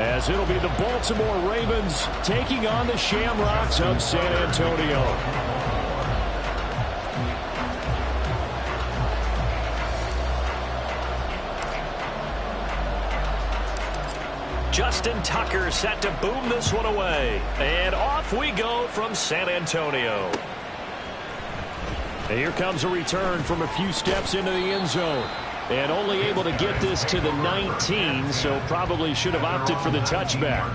As it'll be the Baltimore Ravens taking on the Shamrocks of San Antonio. Justin Tucker set to boom this one away. And off we go from San Antonio. And here comes a return from a few steps into the end zone. And only able to get this to the 19, so probably should have opted for the touchback.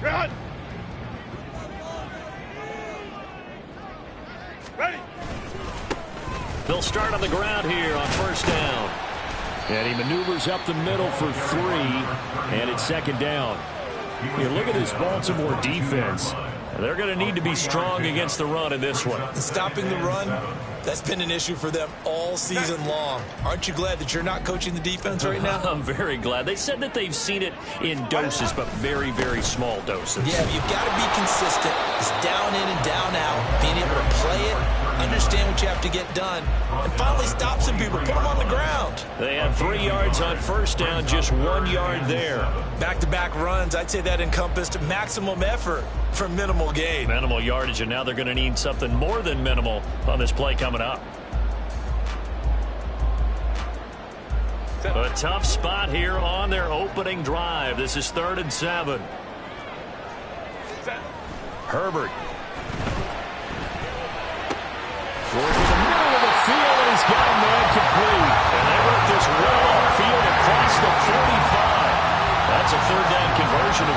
Run! Ready! They'll start on the ground here on first down. And he maneuvers up the middle for 3, and it's second down. You look at this Baltimore defense. They're going to need to be strong against the run in this one. Stopping the run, that's been an issue for them all season long. Aren't you glad that you're not coaching the defense right now? I'm very glad. They said that they've seen it in doses, but very, very small doses. Yeah, you've got to be consistent. It's down in and down out, being able to play it, understand what you have to get done, and finally stop some people, put them on the ground. They had 3 yards on first down, just 1 yard there. Back-to-back runs, I'd say that encompassed maximum effort for minimal gain. Minimal yardage, and now they're going to need something more than minimal on this play coming up. A tough spot here on their opening drive. This is 3rd and 7. Herbert. Going to the middle of the field, and he's got a man complete. And they work this well upfield across the 45. That's a 3rd down conversion.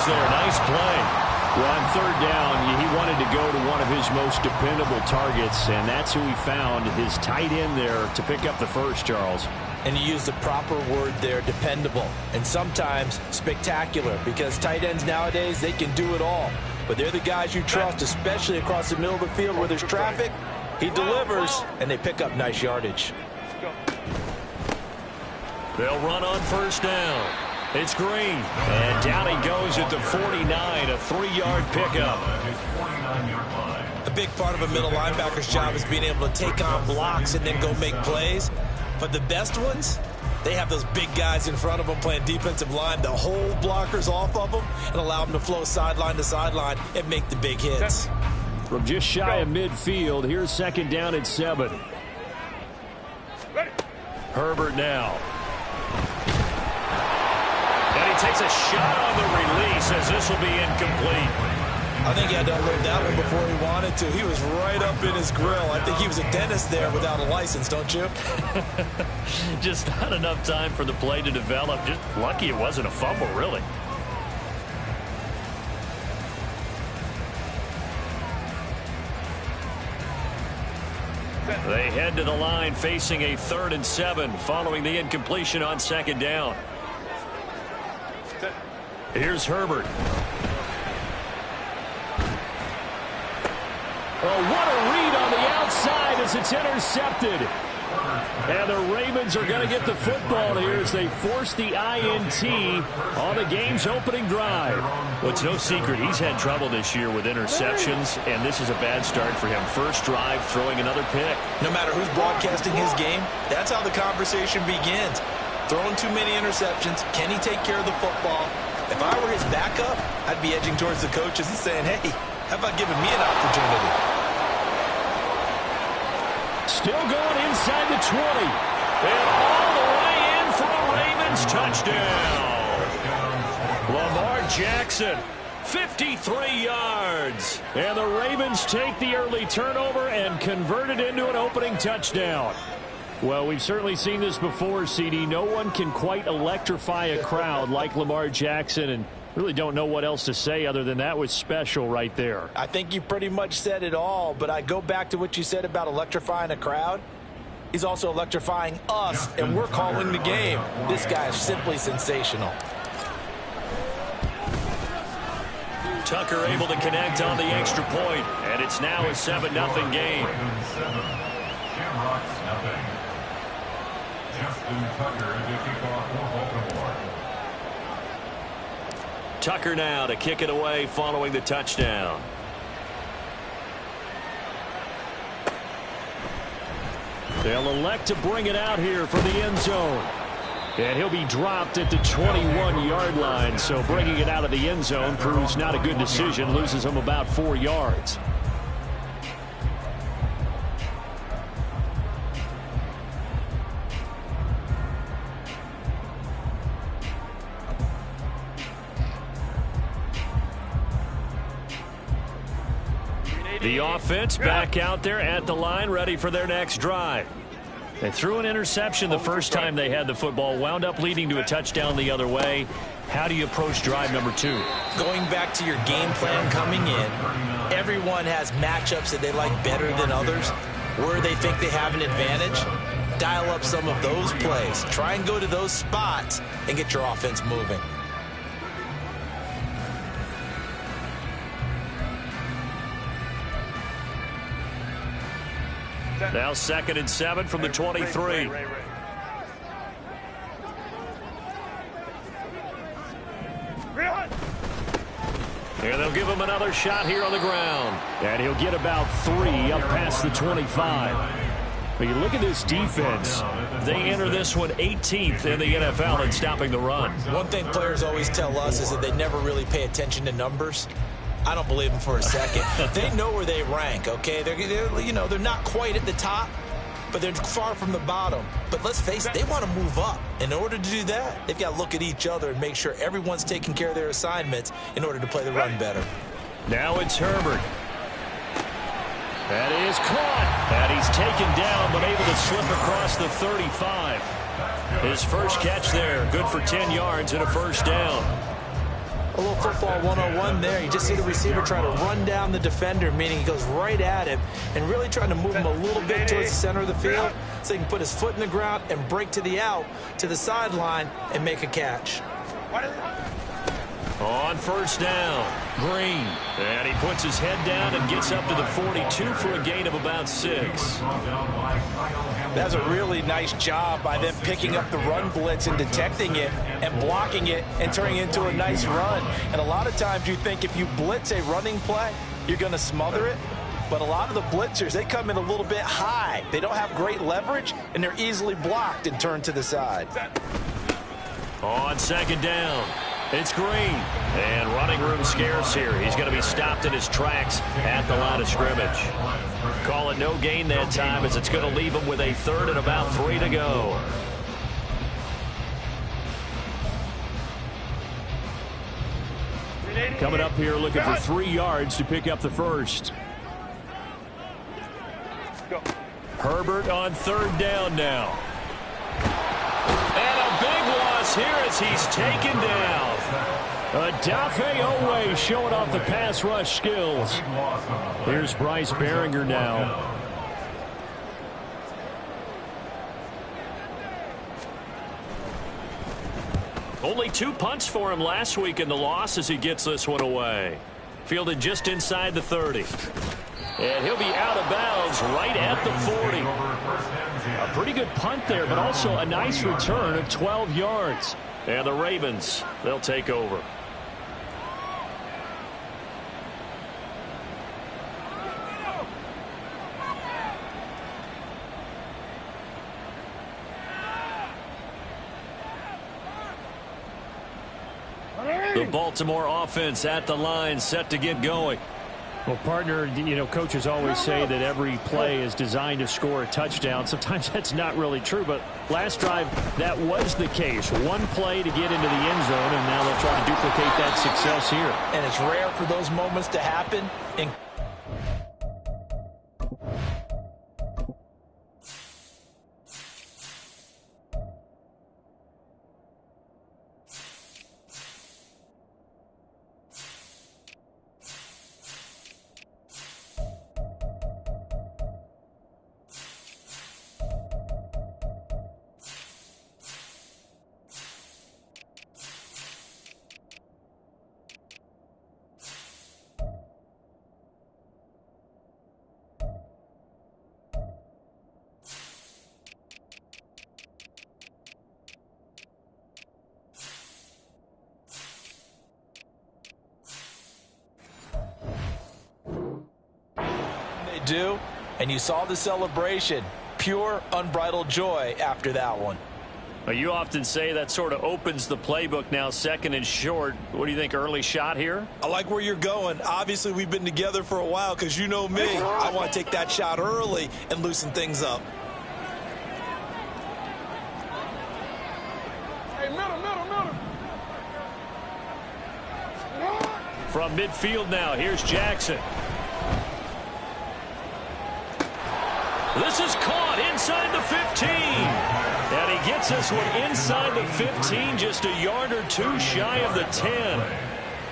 There, nice play. Well, on 3rd down, he wanted to go to one of his most dependable targets, and that's who he found, his tight end there to pick up the first, Charles. And you use the proper word there, dependable, and sometimes spectacular, because tight ends nowadays, they can do it all. But they're the guys you trust, especially across the middle of the field where there's traffic. He delivers, and they pick up nice yardage. They'll run on first down. It's Green, and down he goes at the 49, a 3-yard pickup. A big part of a middle linebacker's job is being able to take on blocks and then go make plays. But the best ones, they have those big guys in front of them playing defensive line to hold blockers off of them and allow them to flow sideline to sideline and make the big hits. From just shy of midfield, here's 2nd down at 7. Herbert now. And he takes a shot on the release as this will be incomplete. I think he had to unload that one before he wanted to. He was right up in his grill. I think he was a dentist there without a license, don't you? Just not enough time for the play to develop. Just lucky it wasn't a fumble, really. They head to the line facing a 3rd and 7 following the incompletion on 2nd down. Here's Herbert. Oh, what a read on the outside as it's intercepted. And the Ravens are going to get the football here as they force the INT on the game's opening drive. Well, it's no secret he's had trouble this year with interceptions, and this is a bad start for him. First drive, throwing another pick. No matter who's broadcasting his game, that's how the conversation begins. Throwing too many interceptions. Can he take care of the football? If I were his backup, I'd be edging towards the coaches and saying, hey, how about giving me an opportunity? Still going inside the 20. And all the way in for a Ravens touchdown. Lamar Jackson, 53 yards. And the Ravens take the early turnover and convert it into an opening touchdown. Well, we've certainly seen this before, CD. No one can quite electrify a crowd like Lamar Jackson, and really don't know what else to say other than that was special right there. I think you pretty much said it all, but I go back to what you said about electrifying a crowd. He's also electrifying us, and we're calling the game. This guy is simply sensational. Tucker able to connect on the extra point, and it's now a 7-0 game. Tucker now to kick it away following the touchdown. They'll elect to bring it out here from the end zone. And he'll be dropped at the 21-yard line, so bringing it out of the end zone proves not a good decision, loses him about 4 yards. The offense back out there at the line, ready for their next drive. They threw an interception the first time they had the football, wound up leading to a touchdown the other way. How do you approach drive number 2? Going back to your game plan coming in, everyone has matchups that they like better than others. Where they think they have an advantage, dial up some of those plays. Try and go to those spots and get your offense moving. Now 2nd and 7 from the 23. And they'll give him another shot here on the ground. And he'll get about 3 up past the 25. But you look at this defense. They enter this one 18th in the NFL in stopping the run. One thing players always tell us is that they never really pay attention to numbers. I don't believe them for a second. They know where they rank, okay? They're not quite at the top, but they're far from the bottom. But let's face it, they want to move up. In order to do that, they've got to look at each other and make sure everyone's taking care of their assignments in order to play the run better. Now it's Herbert. That is caught. And he's taken down, but able to slip across the 35. His first catch there, good for 10 yards and a first down. A little football 101 there. You just see the receiver trying to run down the defender, meaning he goes right at him and really trying to move him a little bit towards the center of the field so he can put his foot in the ground and break to the out, to the sideline, and make a catch. On first down, Green. And he puts his head down and gets up to the 42 for a gain of about 6. That's a really nice job by them picking up the run blitz and detecting it and blocking it and turning it into a nice run. And a lot of times you think if you blitz a running play, you're going to smother it. But a lot of the blitzers, they come in a little bit high. They don't have great leverage, and they're easily blocked and turned to the side. On second down, it's Green. And running room scarce here. He's going to be stopped in his tracks at the line of scrimmage. Call it no gain that time as it's going to leave him with a 3rd and about 3 to go. Coming up here looking for 3 yards to pick up the first. Herbert on 3rd down now. And a big loss here as he's taken down. Adafe Owe showing off the pass rush skills. Here's Bryce Behringer now. Only 2 punts for him last week in the loss as he gets this one away. Fielded just inside the 30. And he'll be out of bounds right at the 40. A pretty good punt there, but also a nice return of 12 yards. And the Ravens, they'll take over. The Baltimore offense at the line, set to get going. Well, partner, coaches always say that every play is designed to score a touchdown. Sometimes that's not really true, but last drive, that was the case. One play to get into the end zone, and now they'll try to duplicate that success here. And it's rare for those moments to happen. do, and you saw the celebration. Pure, unbridled joy after that one. Well, you often say that sort of opens the playbook now, second and short. What do you think, early shot here? I like where you're going. Obviously, we've been together for a while because you know me. I want to take that shot early and loosen things up. Hey, middle. From midfield now, here's Jackson. This is caught inside the 15. And he gets this one inside the 15, just a yard or two shy of the 10.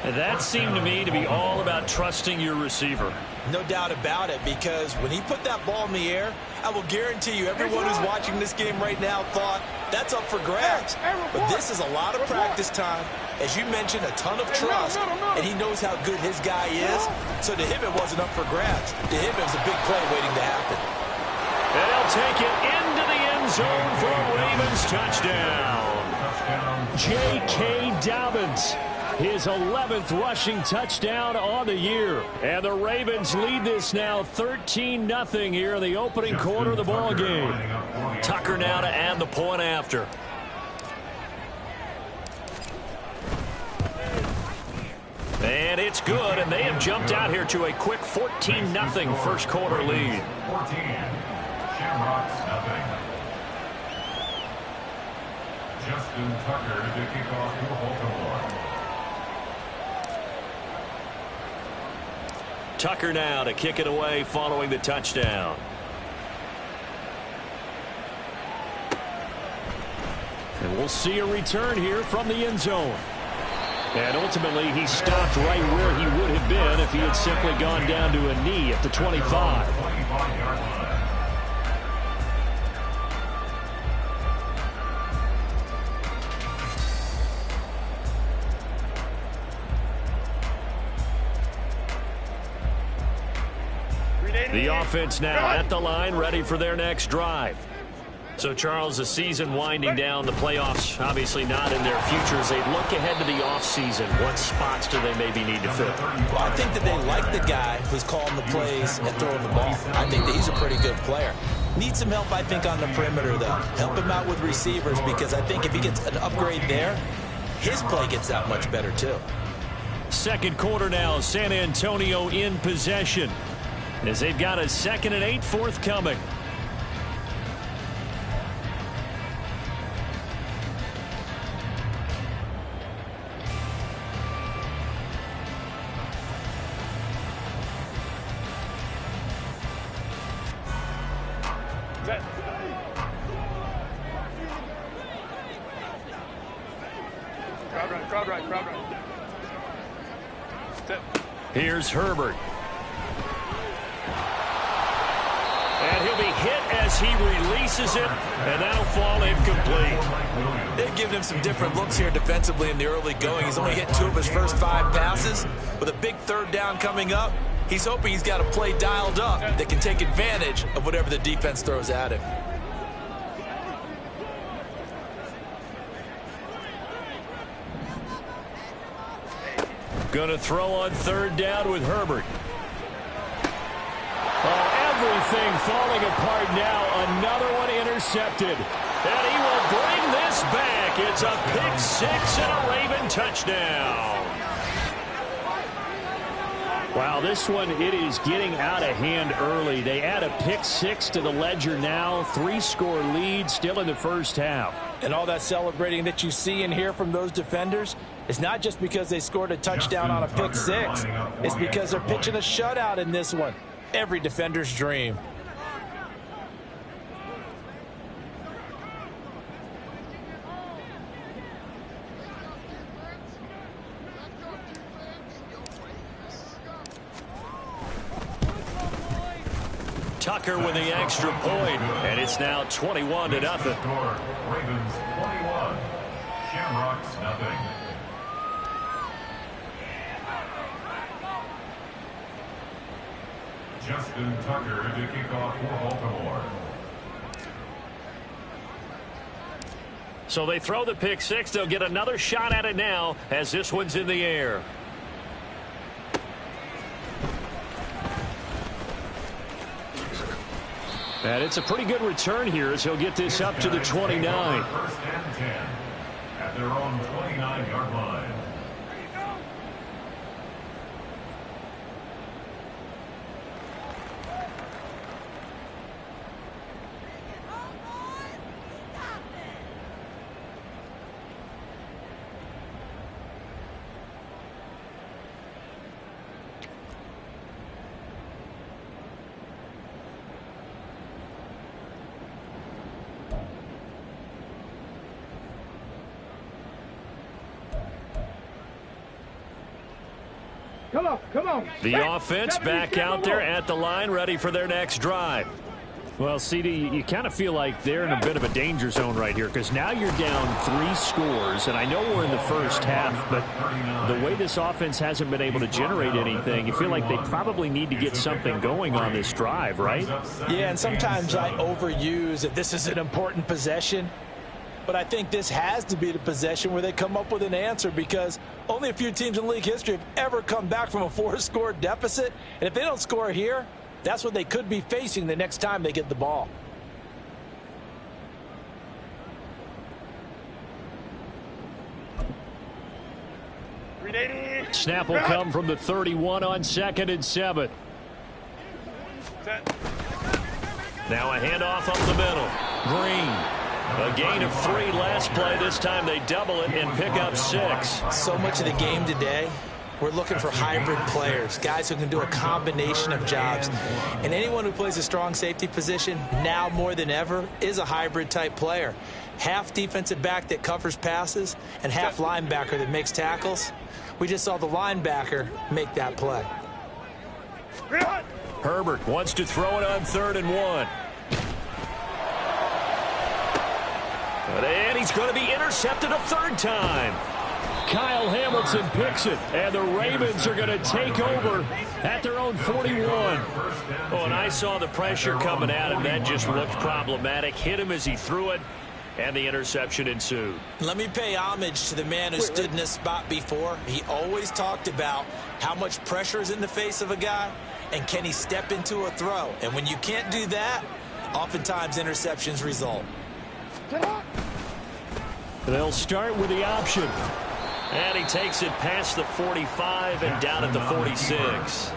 And that seemed to me to be all about trusting your receiver. No doubt about it, because when he put that ball in the air, I will guarantee you everyone who's watching this game right now thought that's up for grabs. But this is a lot of practice time. As you mentioned, a ton of trust, and he knows how good his guy is. So to him, it wasn't up for grabs. To him, it was a big play waiting to happen. And he'll take it into the end zone for a Ravens touchdown. J.K. Dobbins, his 11th rushing touchdown on the year. And the Ravens lead this now 13-0 here in the opening quarter of the ball game. Tucker now to add the point after. And it's good, and they have jumped out here to a quick 14-0 first quarter lead. 14. Shamrocks, nothing. Justin Tucker to kick off for Baltimore. Tucker now to kick it away following the touchdown. And we'll see a return here from the end zone. And ultimately, he stopped right where he would have been if he had simply gone down to a knee at the 25. The offense now at the line, ready for their next drive. So, Charles, the season winding down, the playoffs obviously not in their futures. They look ahead to the offseason. What spots do they maybe need to fill? Well, I think that they like the guy who's calling the plays and throwing the ball. I think that he's a pretty good player. Needs some help, I think, on the perimeter, though. Help him out with receivers, because I think if he gets an upgrade there, his play gets that much better, too. Second quarter now, San Antonio in possession, as they've got a 2nd and 8 forthcoming. Crowd right. Here's Herbert. And he'll be hit as he releases it, and that'll fall incomplete. They've given him some different looks here defensively in the early going. He's only hit 2 of his first 5 passes. With a big third down coming up, he's hoping he's got a play dialed up that can take advantage of whatever the defense throws at him. Going to throw on third down with Herbert. Oh, everything falling apart now. Another one intercepted. And he will bring this back. It's a pick 6 and a Raven touchdown. Wow, this one, it is getting out of hand early. They add a pick 6 to the ledger now. 3-score lead still in the first half. And all that celebrating that you see and hear from those defenders is not just because they scored a touchdown on a pick 6. It's because they're pitching a shutout in this one. Every defender's dream. Tucker with the extra point, and it's now 21-0. Ravens 21, Shamrocks nothing. Justin Tucker to kick off for Baltimore. So they throw the pick 6. They'll get another shot at it now as this one's in the air. And it's a pretty good return here as he'll get this up to the 29. First and 10 at their own 29-yard line. Come on. The offense back out there at the line, ready for their next drive. Well, CD, you kind of feel like they're in a bit of a danger zone right here because now you're down 3 scores, and I know we're in the first half, but the way this offense hasn't been able to generate anything, you feel like they probably need to get something going on this drive, right? Yeah, and sometimes I overuse that this is an important possession. But I think this has to be the possession where they come up with an answer because only a few teams in league history have ever come back from a 4-score deficit. And if they don't score here, that's what they could be facing the next time they get the ball. Snap will come from the 31 on 2nd and 7. Now a handoff up the middle. Green. A gain of 3 last play. This time they double it and pick up 6. So much of the game today, we're looking for hybrid players, guys who can do a combination of jobs. And anyone who plays a strong safety position, now more than ever, is a hybrid type player. Half defensive back that covers passes and half linebacker that makes tackles. We just saw the linebacker make that play. Herbert wants to throw it on 3rd and 1. And he's going to be intercepted a 3rd time. Kyle Hamilton picks it, and the Ravens are going to take over at their own 41. Oh, and I saw the pressure coming at him. That just looked problematic. Hit him as he threw it, and the interception ensued. Let me pay homage to the man who stood in this spot before. He always talked about how much pressure is in the face of a guy, and can he step into a throw. And when you can't do that, oftentimes interceptions result. They'll start with the option. And he takes it past the 45 and down at the 46.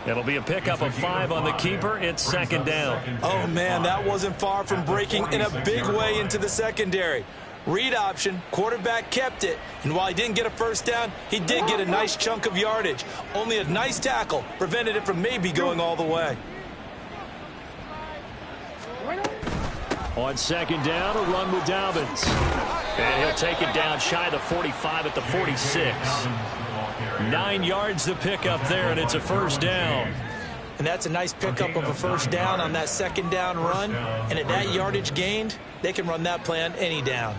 It'll be a pickup of 5 on the keeper. It's 2nd down. Oh, man, that wasn't far from breaking in a big way into the secondary. Read option, quarterback kept it, and while he didn't get a first down, he did get a nice chunk of yardage. Only a nice tackle prevented it from maybe going all the way. On 2nd down, a run with Dobbins. And he'll take it down shy of the 45 at the 46. 9 yards to pick up there, and it's a 1st down. And that's a nice pickup of a 1st down on that 2nd down run. And at that yardage gained, they can run that play on any down.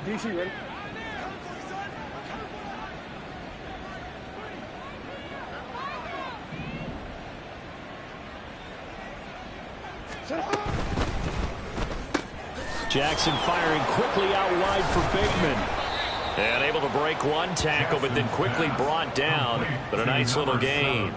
DC ready? Jackson firing quickly out wide for Bateman. And able to break 1 tackle, but then quickly brought down. But a nice little gain.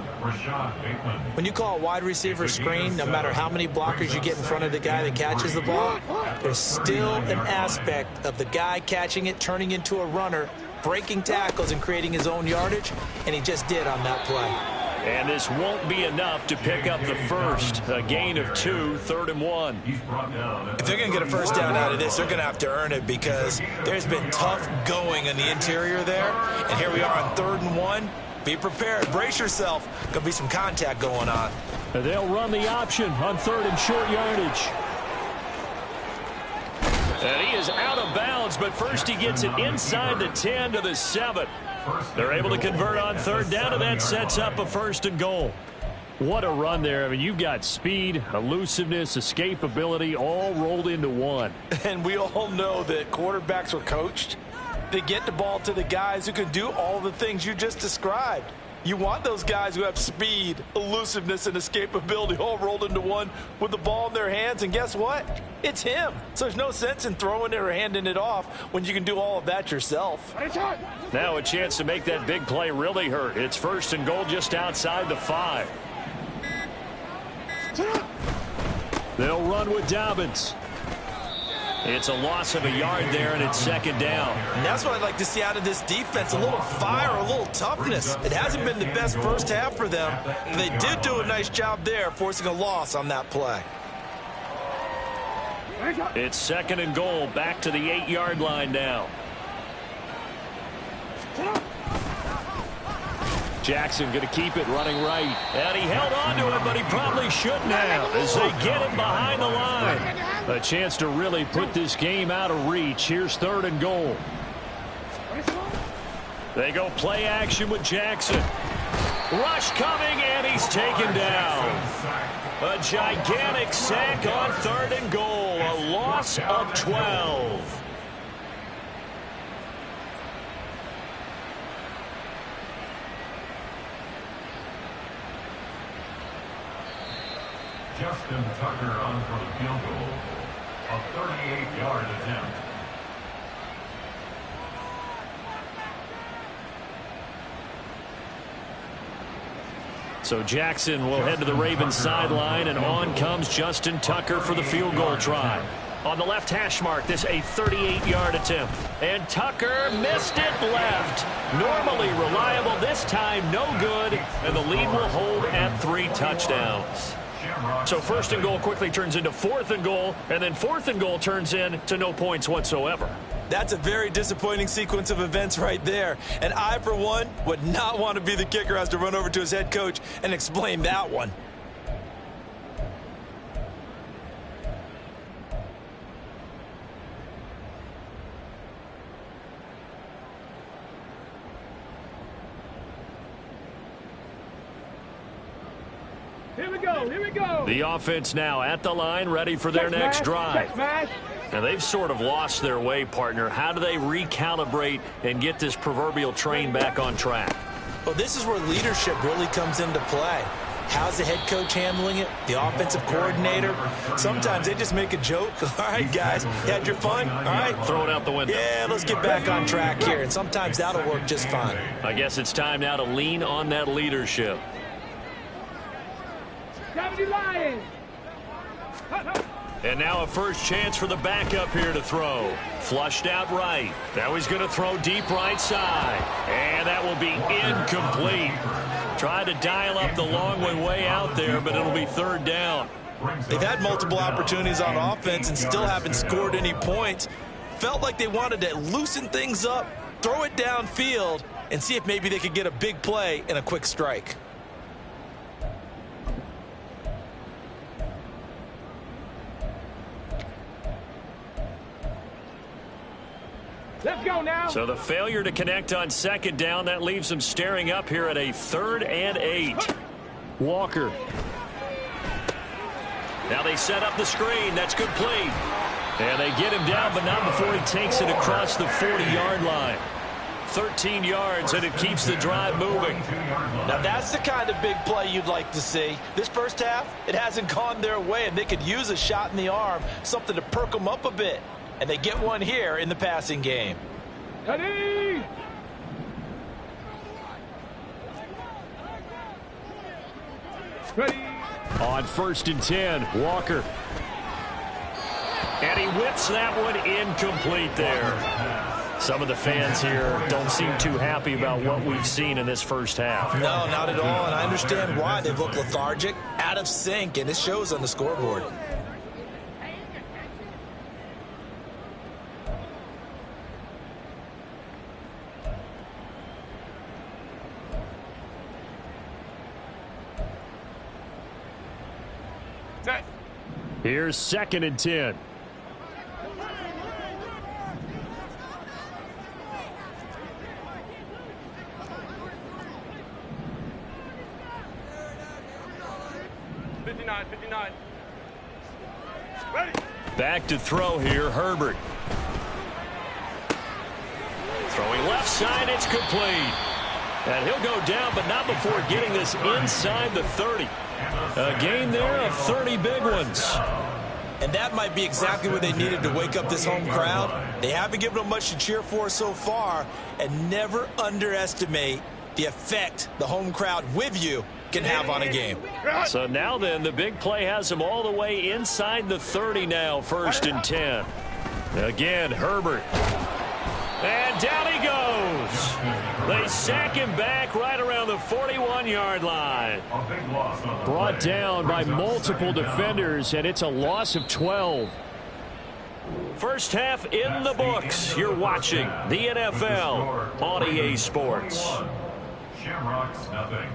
When you call a wide receiver screen, no matter how many blockers you get in front of the guy that catches the ball, there's still an aspect of the guy catching it, turning into a runner, breaking tackles and creating his own yardage, and he just did on that play. And this won't be enough to pick up the first. A gain of 2, 3rd and 1. If they're going to get a first down out of this, they're going to have to earn it because there's been tough going in the interior there. And here we are on 3rd and 1. Be prepared. Brace yourself. Going to be some contact going on. They'll run the option on 3rd and short yardage. And he is out of bounds, but first he gets it inside the 10 to the 7. They're able to convert on 3rd down, and that sets up a 1st and goal. What a run there. I mean, you've got speed, elusiveness, escapability all rolled into one. And we all know that quarterbacks are coached. They get the ball to the guys who can do all the things you just described. You want those guys who have speed, elusiveness, and escapability all rolled into one with the ball in their hands. And guess what? It's him. So there's no sense in throwing it or handing it off when you can do all of that yourself. Now a chance to make that big play really hurt. It's 1st and goal just outside the 5. They'll run with Dobbins. It's a loss of a yard there, and it's second down. And that's what I'd like to see out of this defense, a little fire, a little toughness. It hasn't been the best first half for them. But they did do a nice job there, forcing a loss on that play. It's second and goal, back to the 8-yard line now. Jackson going to keep it running right. And he held on to it, but he probably shouldn't have as they get him behind the line. A chance to really put this game out of reach. Here's third and goal. They go play action with Jackson. Rush coming, and he's taken down. A gigantic sack on third and goal. A loss of 12. Justin Tucker on for the field goal. A 38-yard attempt. So Jackson will head to the Ravens sideline, and on comes Justin Tucker for the field goal try. On the left hash mark, this a 38-yard attempt. And Tucker missed it left. Normally reliable, this time no good, and the lead will hold at 3 touchdowns. So first and goal quickly turns into fourth and goal, and then fourth and goal turns into no points whatsoever. That's a very disappointing sequence of events right there. And I, for one, would not want to be the kicker who has to run over to his head coach and explain that one. Here we go. Here we go. The offense now at the line, ready for their next drive. Now, they've sort of lost their way, partner. How do they recalibrate and get this proverbial train back on track? Well, this is where leadership really comes into play. How's the head coach handling it? The offensive coordinator? Sometimes they just make a joke. All right, guys, you had your fun? All right. Throw it out the window. Yeah, let's get back on track here. And sometimes that'll work just fine. I guess it's time now to lean on that leadership. And now a first chance for the backup here to throw. Flushed out right. Now he's going to throw deep right side. And that will be incomplete. Tried to dial up the long way out there, but it'll be third down. They've had multiple opportunities on offense and still haven't scored any points. Felt like they wanted to loosen things up, throw it downfield, and see if maybe they could get a big play and a quick strike. Let's go now. So the failure to connect on second down, that leaves them staring up here at a 3rd and 8. Walker. Now they set up the screen. That's complete. And they get him down, but not before he takes it across the 40-yard line. 13 yards, and it keeps the drive moving. Now that's the kind of big play you'd like to see. This first half, it hasn't gone their way, and they could use a shot in the arm, something to perk them up a bit. And they get one here in the passing game. Ready? Ready. On 1st and 10, Walker. And he whips that one incomplete there. Some of the fans here don't seem too happy about what we've seen in this first half. No, not at all, and I understand why. They've looked lethargic, out of sync, and it shows on the scoreboard. Here's 2nd and 10. Back to throw here, Herbert. Throwing left side, it's complete. And he'll go down, but not before getting this inside the 30. A gain there of 30 big ones. And that might be exactly what they needed to wake up this home crowd. They haven't given them much to cheer for so far, and never underestimate the effect the home crowd with you can have on a game. So now then, the big play has him all the way inside the 30 now, 1st and 10. Again, Herbert. And down he goes. They sack him back right around the 41-yard line. Brought down by multiple defenders, and it's a loss of 12. First half in the books. You're watching the NFL on EA Sports. Shamrocks, nothing.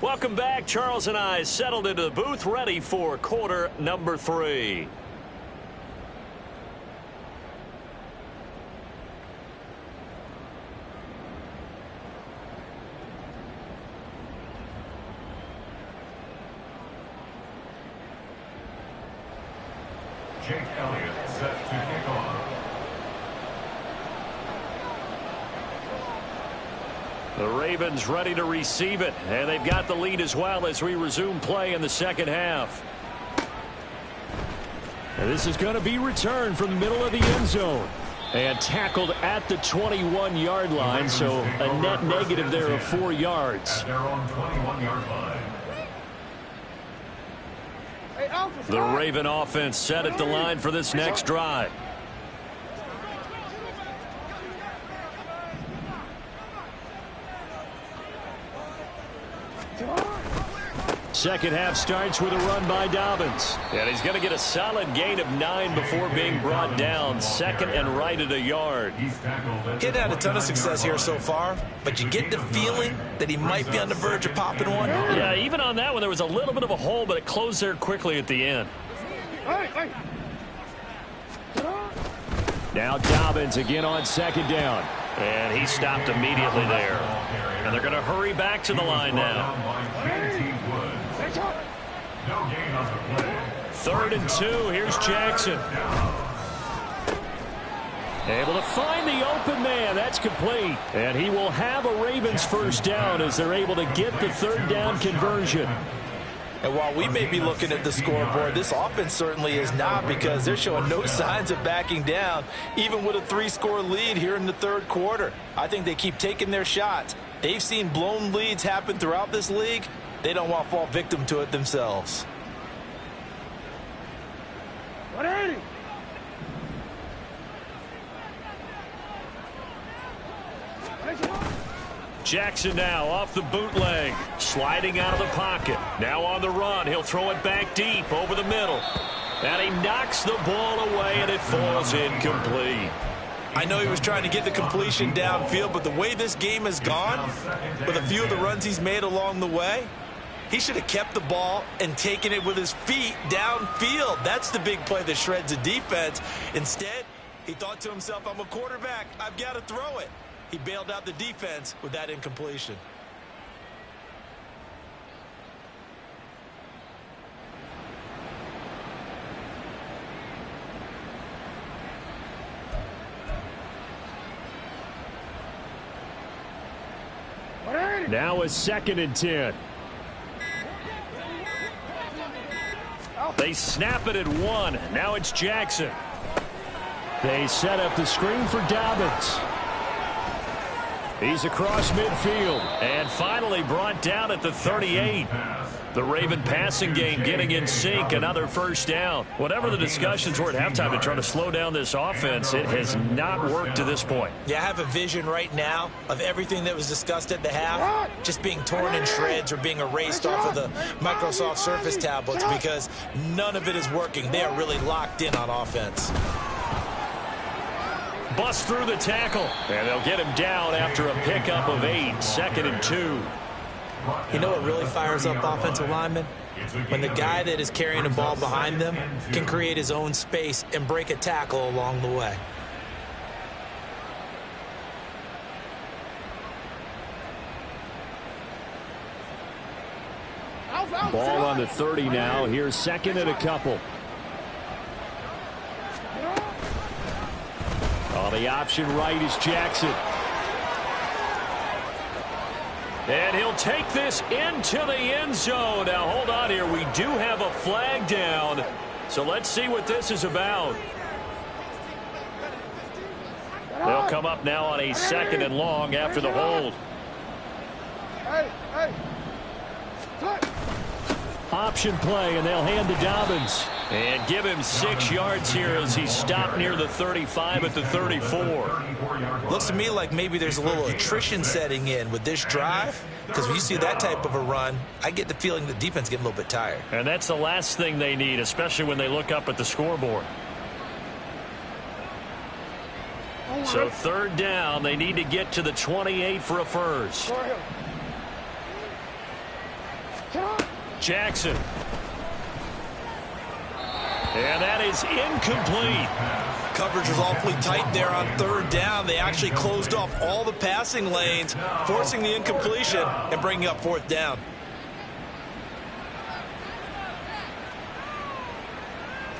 Welcome back. Charles and I settled into the booth, ready for quarter number 3. Jake Elliott set to kick off. The Ravens ready to receive it, and they've got the lead as well as we resume play in the second half. And this is going to be returned from the middle of the end zone. And tackled at the 21-yard line, so a net negative there of 4 yards. At their own 21-yard line. The Raven offense set at the line for this next drive. Second half starts with a run by Dobbins. And he's going to get a solid gain of 9 before being brought down. 2nd and right at a yard. He'd had a ton of success here so far, but you get the feeling that he might be on the verge of popping one. Yeah, even on that one, there was a little bit of a hole, but it closed there quickly at the end. Now Dobbins again on 2nd down. And he stopped immediately there. And they're going to hurry back to the line now. No gain on the play. 3rd and 2. Here's Jackson. Able to find the open man. That's complete. And he will have a Ravens first down as they're able to get the 3rd down conversion. And while we may be looking at the scoreboard, this offense certainly is not, because they're showing no signs of backing down, even with a 3-score lead here in the 3rd quarter. I think they keep taking their shots. They've seen blown leads happen throughout this league. They don't want to fall victim to it themselves. Jackson now off the bootleg, sliding out of the pocket. Now on the run, he'll throw it back deep over the middle. And he knocks the ball away, and it falls incomplete. I know he was trying to get the completion downfield, but the way this game has gone, with a few of the runs he's made along the way, he should have kept the ball and taken it with his feet downfield. That's the big play that shreds a defense. Instead, he thought to himself, I'm a quarterback, I've got to throw it. He bailed out the defense with that incompletion. Now a 2nd and 10. They snap it at 1. Now it's Jackson. They set up the screen for Dobbins. He's across midfield. And finally brought down at the 38. The Raven passing game getting in sync. Another first down. Whatever the discussions were at halftime to try to slow down this offense, it has not worked to this point. Yeah, I have a vision right now of everything that was discussed at the half just being torn in shreds or being erased off of the Microsoft Surface tablets, because none of it is working. They are really locked in on offense. Bust through the tackle, and they'll get him down after a pickup of 8. 2nd and 2. You know what really fires up offensive linemen? When the guy that is carrying the ball behind them can create his own space and break a tackle along the way. Ball on the 30 now. Here's second and a couple. On the option right is Jackson. And he'll take this into the end zone. Now, hold on here. We do have a flag down. So let's see what this is about. They'll come up now on a second and long after the hold. Option play, and they'll hand to Dobbins. And give him 6 yards here as he stopped near the 35 at the 34. Looks to me like maybe there's a little attrition setting in with this drive, because when you see that type of a run, I get the feeling the defense getting a little bit tired. And that's the last thing they need, especially when they look up at the scoreboard. So third down, they need to get to the 28 for a first. Jackson. And that is incomplete. Coverage was awfully tight there on third down. They actually closed off all the passing lanes, forcing the incompletion and bringing up fourth down.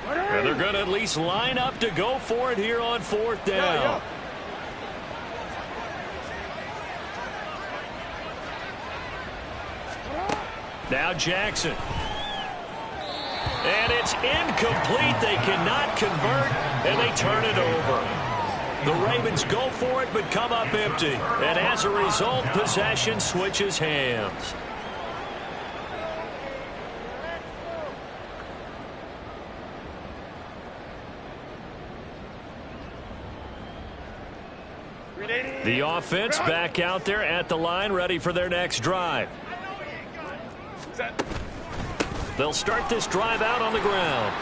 And they're going to at least line up to go for it here on fourth down. Now Jackson. And it's incomplete. They cannot convert, and they turn it over. The Ravens go for it, but come up empty. And as a result, possession switches hands. The offense back out there at the line, ready for their next drive. They'll start this drive out on the ground.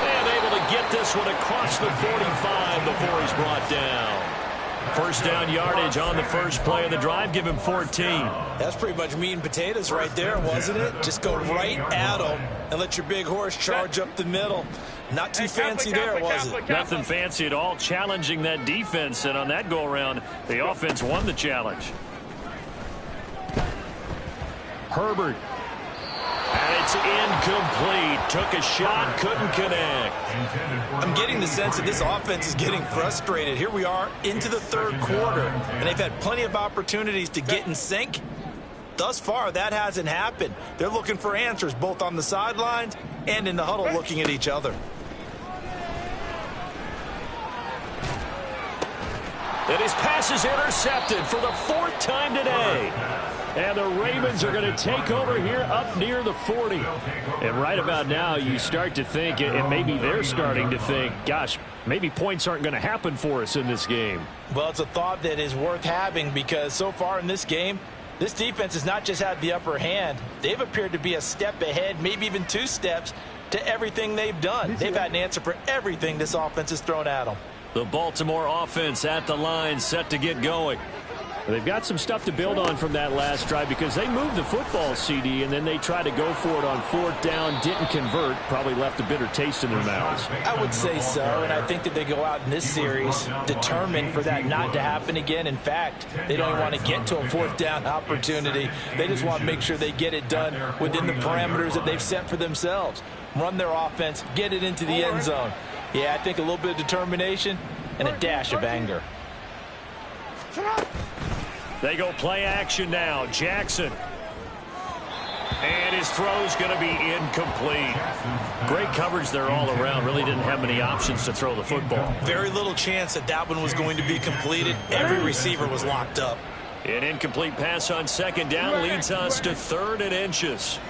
And able to get this one across the 45 before he's brought down. First down yardage on the first play of the drive. Give him 14. That's pretty much meat and potatoes right there, wasn't it? Just go right at him and let your big horse charge up the middle. Not too fancy there, was it? Nothing fancy at all. Challenging that defense, and on that go-around, the offense won the challenge. Herbert. And it's incomplete. Took a shot, couldn't connect. I'm getting the sense that this offense is getting frustrated. Here we are into the third quarter, and they've had plenty of opportunities to get in sync. Thus far, that hasn't happened. They're looking for answers both on the sidelines and in the huddle looking at each other. And his pass is intercepted for the 4th time today. And the Ravens are going to take over here up near the 40. And right about now, you start to think, and maybe they're starting to think, gosh, maybe points aren't going to happen for us in this game. Well, it's a thought that is worth having because so far in this game, this defense has not just had the upper hand. They've appeared to be a step ahead, maybe even 2 steps to everything they've done. They've had an answer for everything this offense has thrown at them. The Baltimore offense at the line, set to get going. They've got some stuff to build on from that last drive because they moved the football, CD, and then they tried to go for it on 4th down, didn't convert, probably left a bitter taste in their mouths. I would say so, and I think that they go out in this series determined for that not to happen again. In fact, they don't even want to get to a 4th down opportunity. They just want to make sure they get it done within the parameters that they've set for themselves. Run their offense, get it into the end zone. Yeah, I think a little bit of determination and a dash of anger. They go play action now. Jackson. And his throw's going to be incomplete. Great coverage there all around. Really didn't have many options to throw the football. Very little chance that that one was going to be completed. Every receiver was locked up. An incomplete pass on 2nd down leads us to 3rd and inches.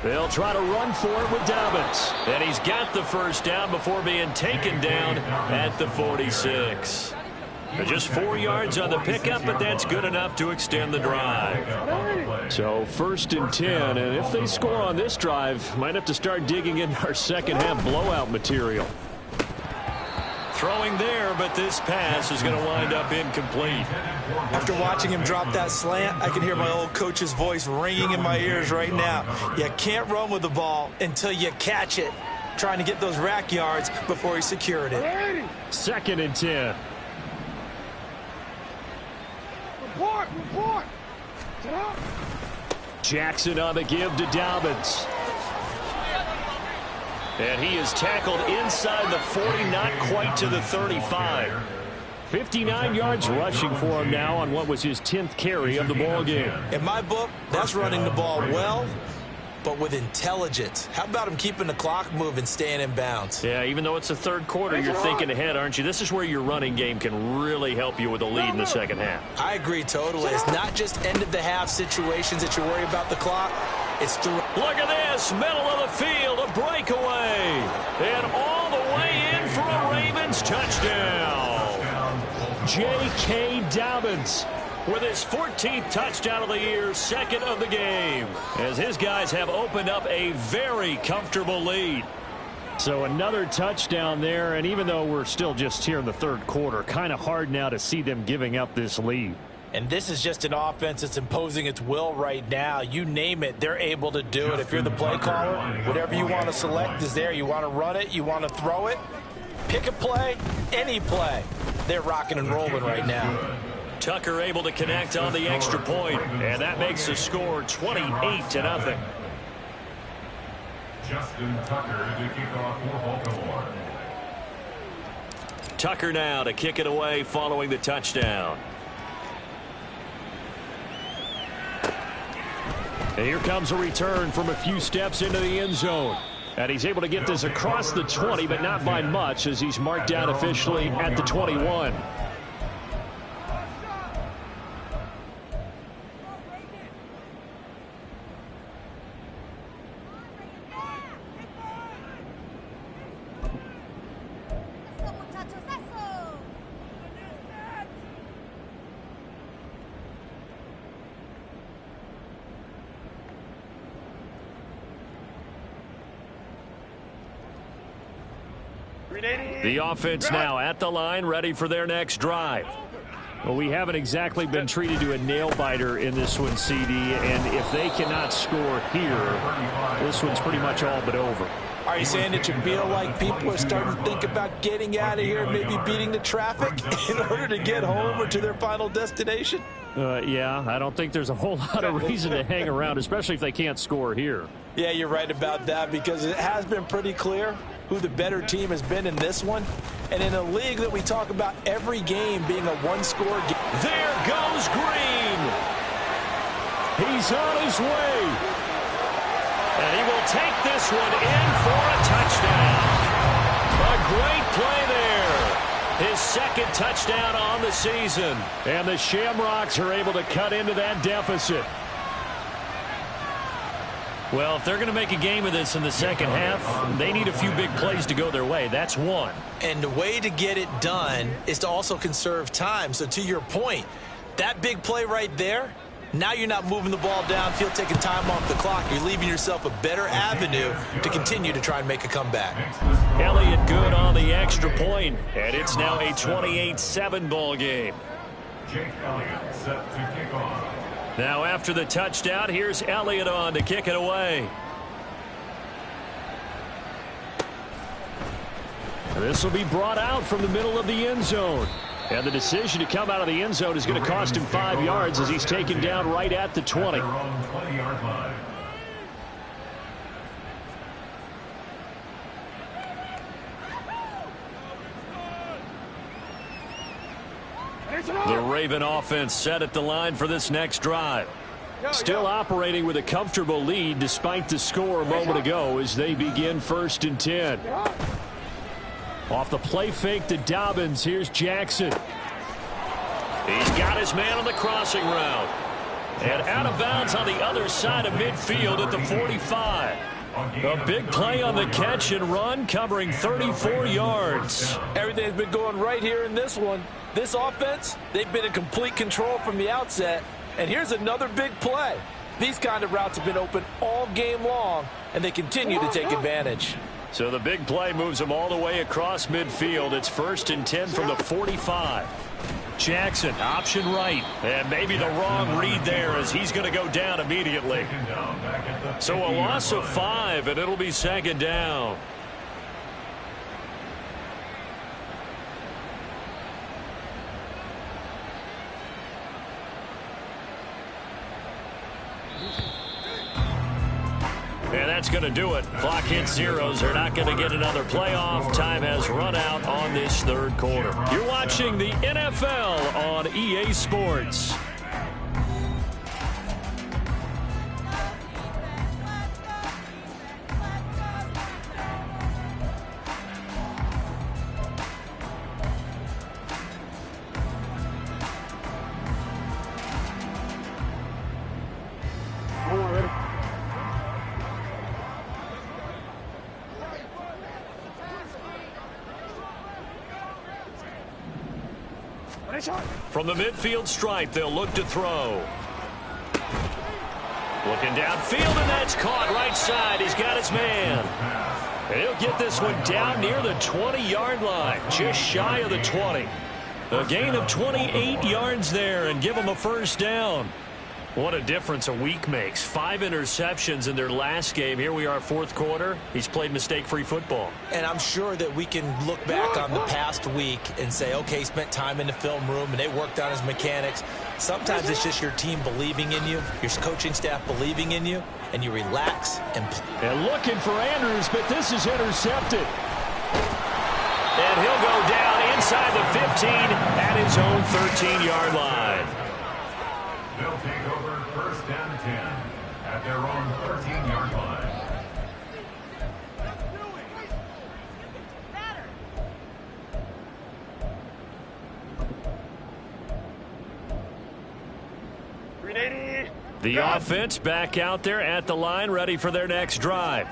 They'll try to run for it with Dobbins. And he's got the first down before being taken down at the 46. Just 4 yards on the pickup, but that's good enough to extend the drive. So 1st and 10, and if they score on this drive, might have to start digging in our second half blowout material. Throwing there, but this pass is going to wind up incomplete. After watching him drop that slant, I can hear my old coach's voice ringing in my ears right now. You can't run with the ball until you catch it. Trying to get those rack yards before he secured it. 2nd and 10. Report! Jackson on the give to Dobbins. And he is tackled inside the 40, not quite to the 35. 59 yards rushing for him now on what was his 10th carry of the ball game. In my book, that's running the ball well, but with intelligence. How about him keeping the clock moving, staying in bounds? Yeah, even though it's the third quarter, you're thinking ahead, aren't you? This is where your running game can really help you with a lead in the second half. I agree totally. It's not just end-of-the-half situations that you worry about the clock. It's through. Look at this, middle of the field, a breakaway. And all the way in for a Ravens touchdown. J.K. Dobbins with his 14th touchdown of the year, second of the game, as his guys have opened up a very comfortable lead. So another touchdown there, and even though we're still just here in the third quarter, kind of hard now to see them giving up this lead. And this is just an offense that's imposing its will right now. You name it, they're able to do it. If you're the play caller, whatever you want to select is there. You want to run it, you want to throw it, pick a play, any play. They're rocking and rolling right now. Tucker able to connect on the extra point, and that makes the score 28-0. Justin Tucker to kick off for Baltimore. Tucker now to kick it away following the touchdown. And here comes a return from a few steps into the end zone. And he's able to get this across the 20, but not by much, as he's marked down officially at the 21. The offense now at the line, ready for their next drive. Well, we haven't exactly been treated to a nail-biter in this one, CD, and if they cannot score here, this one's pretty much all but over. Are you saying that you feel like people are starting to think about getting out of here, maybe beating the traffic in order to get home or to their final destination? Yeah, I don't think there's a whole lot of reason to hang around, especially if they can't score here. Yeah, you're right about that, because it has been pretty clear who the better team has been in this one. And in a league that we talk about every game being a one-score game. There goes Green. He's on his way. And he will take this one in for a touchdown. A great play there. His second touchdown on the season. And the Shamrocks are able to cut into that deficit. Well, if they're going to make a game of this in the second half, they need a few big plays to go their way. That's one. And the way to get it done is to also conserve time. So to your point, that big play right there, now you're not moving the ball downfield, taking time off the clock. You're leaving yourself a better avenue to continue to try and make a comeback. Elliott good on the extra point, and it's now a 28-7 ball game. Jake Elliott set to kick off. Now after the touchdown, here's Elliott on to kick it away. This will be brought out from the middle of the end zone. And the decision to come out of the end zone is going to cost him 5 yards as he's taken down right at the 20. Their own 20-yard line. The Raven offense set at the line for this next drive. Still operating with a comfortable lead despite the score a moment ago as they begin 1st and 10. Off the play fake to Dobbins. Here's Jackson. He's got his man on the crossing route. And out of bounds on the other side of midfield at the 45. A big play on the catch and run, covering 34 yards. Everything's been going right here in this one. This offense, they've been in complete control from the outset. And here's another big play. These kind of routes have been open all game long, and they continue to take advantage. So the big play moves them all the way across midfield. It's 1st and 10 from the 45. Jackson, option right. And maybe the wrong read there as he's going to go down immediately. So a loss of 5, and it'll be 2nd down. That's going to do it. Clock hits zeros. They're not going to get another playoff. Time has run out on this third quarter. You're watching the NFL on EA Sports. From the midfield stripe, they'll look to throw. Looking downfield, and that's caught right side. He's got his man. And he'll get this one down near the 20-yard line, just shy of the 20. A gain of 28 yards there and give him a first down. What a difference a week makes. 5 interceptions in their last game. Here we are, fourth quarter. He's played mistake-free football. And I'm sure that we can look back on the past week and say, okay, he spent time in the film room and they worked on his mechanics. Sometimes it's just your team believing in you, your coaching staff believing in you, and you relax and play. And looking for Andrews, but this is intercepted. And he'll go down inside the 15 at his own 13-yard line. They'll take over first and 10 at their own 13-yard line. The offense back out there at the line, ready for their next drive.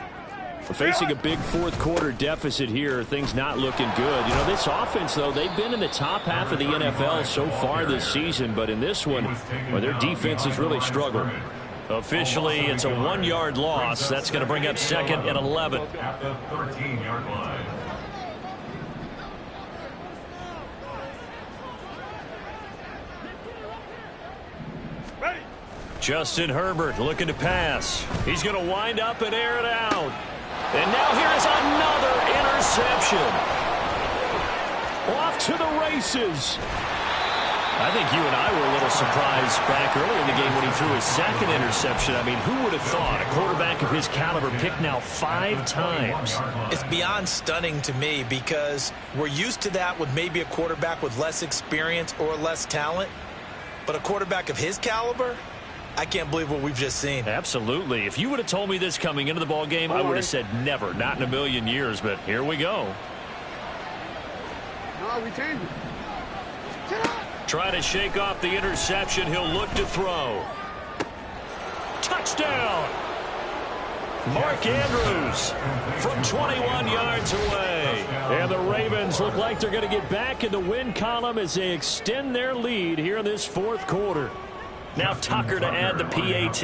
We're facing a big fourth quarter deficit here. Things not looking good. You know, this offense, though, they've been in the top half of the NFL so far this season. But in this one, well, their defense has really struggled. Officially, it's a 1-yard loss. That's going to bring up second and 11. At the 13-yard line. Justin Herbert looking to pass. He's going to wind up and air it out. And now here's another interception. Off to the races. I think you and I were a little surprised back early in the game when he threw his second interception. I mean, who would have thought a quarterback of his caliber picked now 5 times? It's beyond stunning to me because we're used to that with maybe a quarterback with less experience or less talent. But a quarterback of his caliber, I can't believe what we've just seen. Absolutely. If you would have told me this coming into the ball game, I would have said never, not in a million years. But here we go. No, we changed it. Try to shake off the interception. He'll look to throw. Touchdown! Mark Andrews from 21 yards away. And the Ravens look like they're going to get back in the win column as they extend their lead here in this fourth quarter. Now Tucker to add the PAT.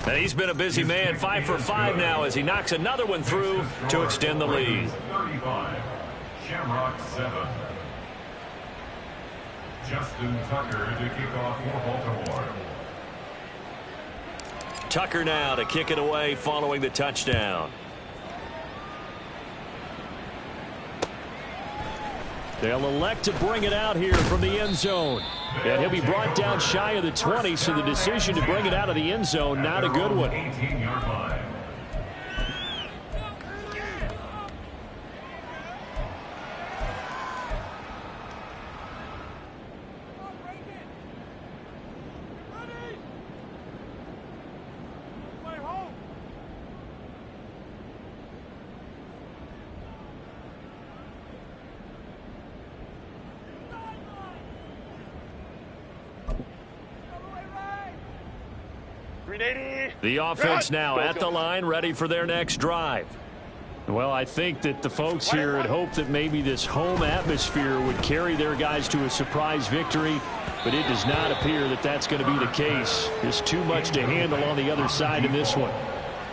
And he's been a busy man, 5 for 5 now as he knocks another one through to extend the lead. 35, Shamrock 7. Justin Tucker to kick off for Baltimore. Tucker now to kick it away following the touchdown. They'll elect to bring it out here from the end zone. And he'll be brought down shy of the 20, so the decision to bring it out of the end zone, not a good one. 18-yard line. The offense now at the line, ready for their next drive. Well, I think that the folks here had hoped that maybe this home atmosphere would carry their guys to a surprise victory, but it does not appear that that's going to be the case. There's too much to handle on the other side in this one.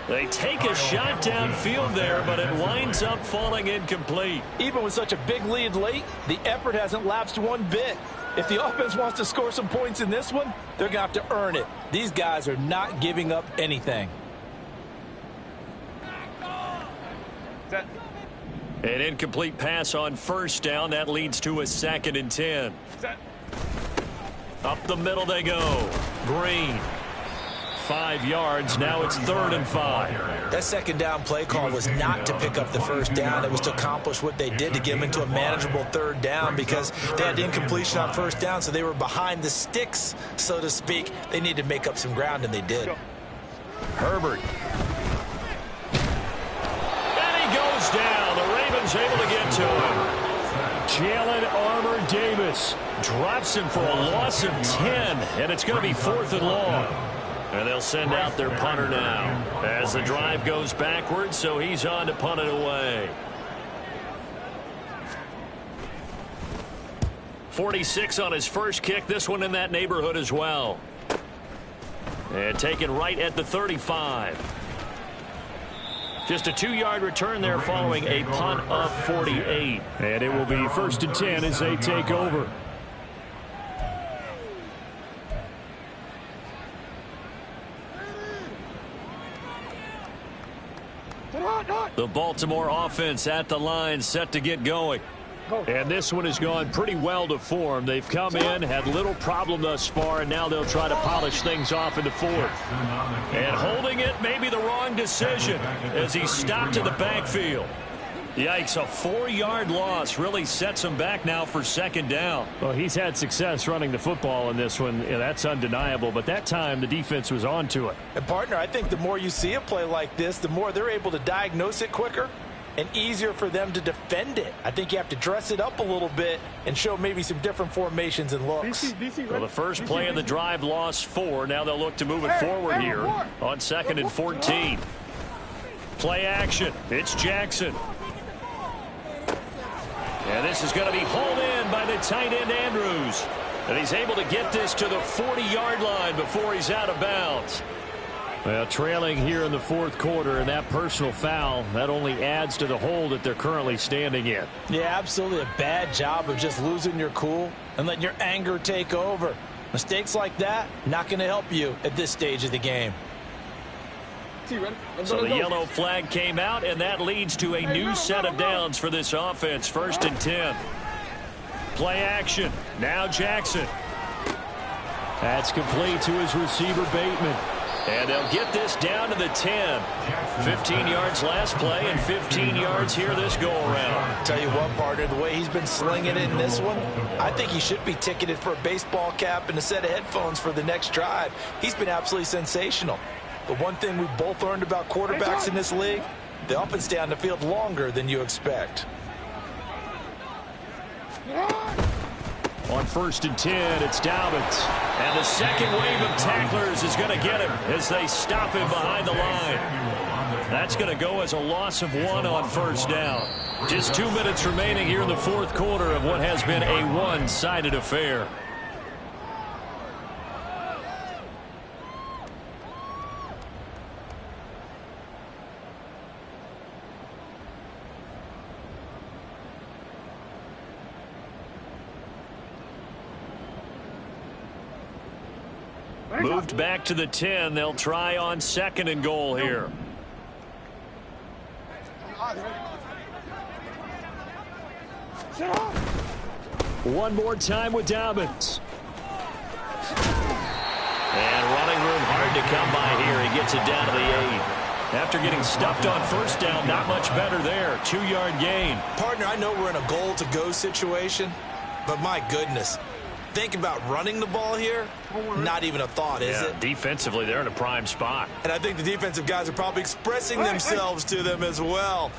They take a shot downfield there, but it winds up falling incomplete. Even with such a big lead late, the effort hasn't lapsed one bit. If the offense wants to score some points in this one, they're going to have to earn it. These guys are not giving up anything. An incomplete pass on first down. That leads to a 2nd and 10. Up the middle they go. Green. 5 yards. Now it's 3rd and 5. That second down play call was not to pick up the first down. It was to accomplish what they did to get them into a manageable 3rd down because they had incompletion on first down, so they were behind the sticks, so to speak. They needed to make up some ground, and they did. Herbert. And he goes down. The Ravens able to get to him. Jalen Armour-Davis drops him for a loss of 10, and it's going to be 4th and long. And they'll send out their punter now as the drive goes backwards, so he's on to punt it away. 46 on his first kick. This one in that neighborhood as well. And taken right at the 35. Just a 2-yard return there following a punt of 48. And it will be 1st and 10 as they take over. The Baltimore offense at the line, set to get going. And this one has gone pretty well to form. They've come in, had little problem thus far, and now they'll try to polish things off into 4th. And holding it may be the wrong decision as he stopped in the backfield. Yikes, a 4-yard loss really sets him back now for 2nd down. Well, he's had success running the football in this one. Yeah, that's undeniable, but that time the defense was on to it. And, partner, I think the more you see a play like this, the more they're able to diagnose it quicker and easier for them to defend it. I think you have to dress it up a little bit and show maybe some different formations and looks. Well, the first play of the drive lost 4. Now they'll look to move it forward here on 2nd and 14. Play action. It's Jackson. And this is going to be hauled in by the tight end Andrews. And he's able to get this to the 40-yard line before he's out of bounds. Well, trailing here in the 4th quarter, and that personal foul, that only adds to the hole that they're currently standing in. Yeah, absolutely a bad job of just losing your cool and letting your anger take over. Mistakes like that, not going to help you at this stage of the game. So the yellow flag came out, and that leads to a new set of downs for this offense. 1st and 10. Play action. Now Jackson. That's complete to his receiver, Bateman. And they'll get this down to the 10. 15 yards last play and 15 yards here this go-around. Tell you what, partner, the way he's been slinging it in this one, I think he should be ticketed for a baseball cap and a set of headphones for the next drive. He's been absolutely sensational. But one thing we've both learned about quarterbacks in this league, they often stay on the field longer than you expect. On 1st and 10, it's Dobbins. And the second wave of tacklers is going to get him as they stop him behind the line. That's going to go as a loss of 1 on 1st down. Just 2 minutes remaining here in the 4th quarter of what has been a one-sided affair. Moved back to the 10. They'll try on 2nd and goal here. One more time with Dobbins. And running room hard to come by here. He gets it down to the 8. After getting stuffed on 1st down, not much better there. 2-yard gain. Partner, I know we're in a goal-to-go situation, but my goodness. Think about running the ball here, not even a thought, is it? Defensively, they're in a prime spot. And I think the defensive guys are probably expressing themselves to them as well.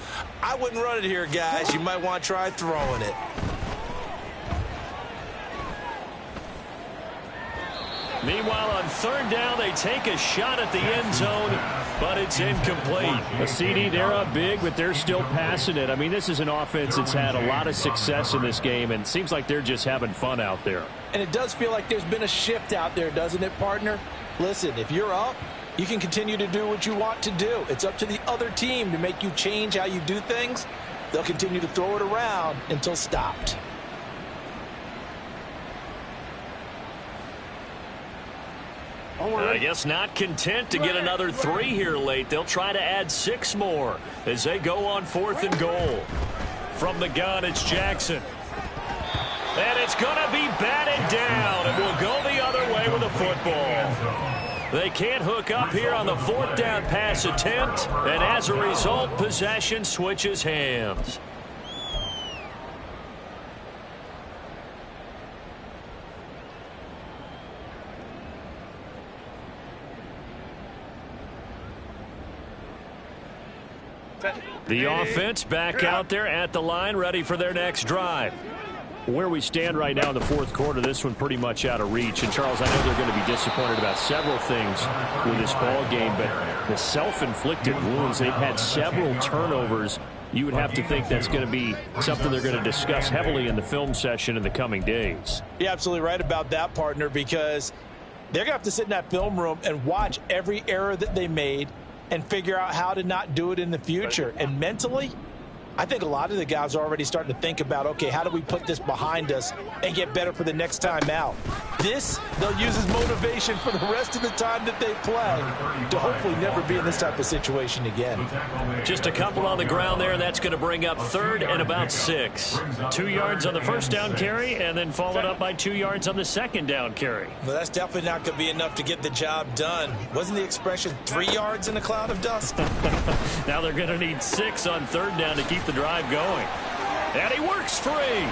I wouldn't run it here, guys. You might want to try throwing it. Meanwhile, on 3rd down, they take a shot at the end zone, but it's incomplete. A CD, they're up big, but they're still passing it. I mean, this is an offense that's had a lot of success in this game, and it seems like they're just having fun out there. And it does feel like there's been a shift out there, doesn't it, partner? Listen, if you're up, you can continue to do what you want to do. It's up to the other team to make you change how you do things. They'll continue to throw it around until stopped. I guess not content to get another 3 here late. They'll try to add 6 more as they go on 4th and goal. From the gun, it's Jackson. And it's going to be batted down. It will go the with the football. They can't hook up here on the 4th down pass attempt, and as a result, possession switches hands. The offense back out there at the line, ready for their next drive. Where we stand right now in the 4th quarter, this one pretty much out of reach. And, Charles, I know they're going to be disappointed about several things with this ball game, but the self-inflicted wounds, they've had several turnovers. You would have to think that's going to be something they're going to discuss heavily in the film session in the coming days. You're absolutely right about that, partner, because they're going to have to sit in that film room and watch every error that they made and figure out how to not do it in the future. And mentally, I think a lot of the guys are already starting to think about, okay, how do we put this behind us and get better for the next time out? This, they'll use as motivation for the rest of the time that they play to hopefully never be in this type of situation again. Just a couple on the ground there, and that's going to bring up 3rd and about 6. 2 yards on the 1st down carry, and then followed up by 2 yards on the 2nd down carry. Well, that's definitely not going to be enough to get the job done. Wasn't the expression 3 yards in a cloud of dust? Now they're going to need 6 on 3rd down to keep the drive going. And he works free.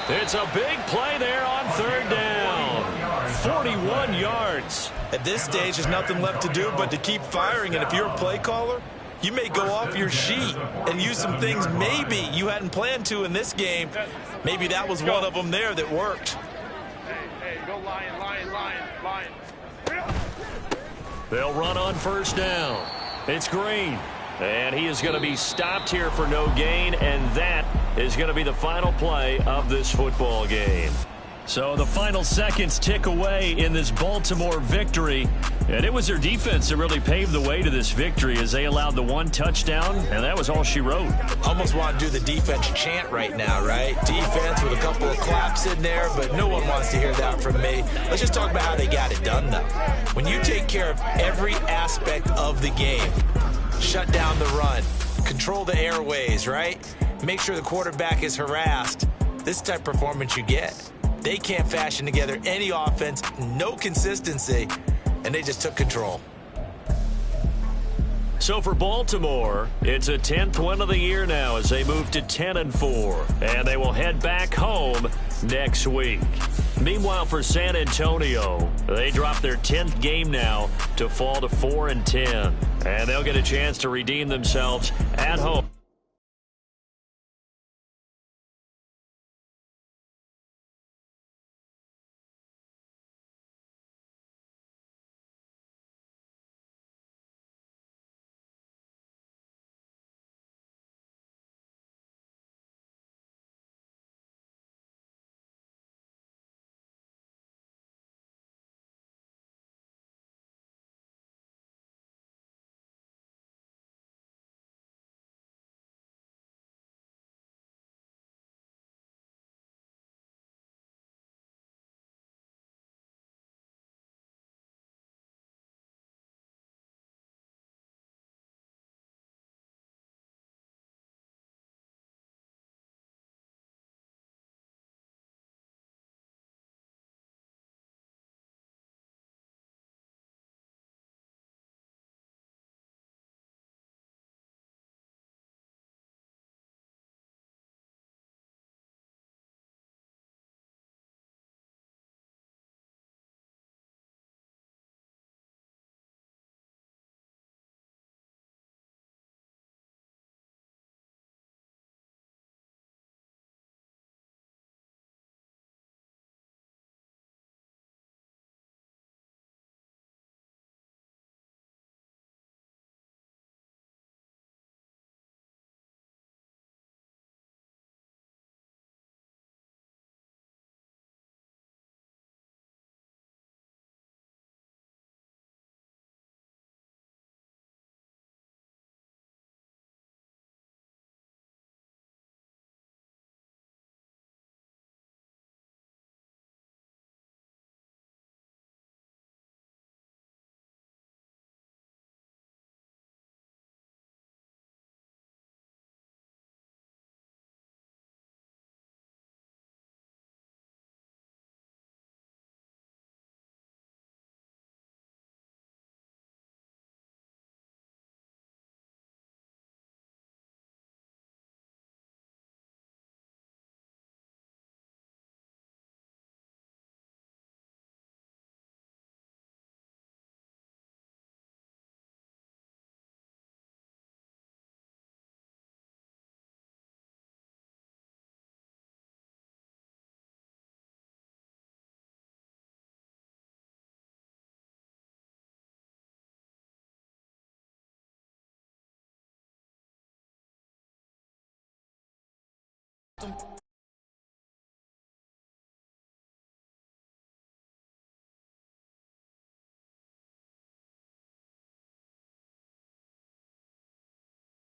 It's a big play there on 3rd down. 41 yards. At this stage, there's nothing left to do but to keep firing. And if you're a play caller, you may go off your sheet and use some things maybe you hadn't planned to in this game. Maybe that was one of them there that worked. Hey, go Lion, Lion, Lion, Lion. They'll run on 1st down. It's Green. And he is going to be stopped here for no gain, and that is going to be the final play of this football game. So the final seconds tick away in this Baltimore victory, and it was their defense that really paved the way to this victory as they allowed the 1 touchdown, and that was all she wrote. Almost want to do the defense chant right now, right? Defense with a couple of claps in there, but no one wants to hear that from me. Let's just talk about how they got it done, though. When you take care of every aspect of the game, shut down the run, control the airways, right? Make sure the quarterback is harassed. This type of performance you get. They can't fashion together any offense, no consistency, and they just took control. So for Baltimore, it's a 10th win of the year now as they move to 10-4, and they will head back home next week. Meanwhile, for San Antonio, they drop their 10th game now to fall to 4-10, and they'll get a chance to redeem themselves at home. them.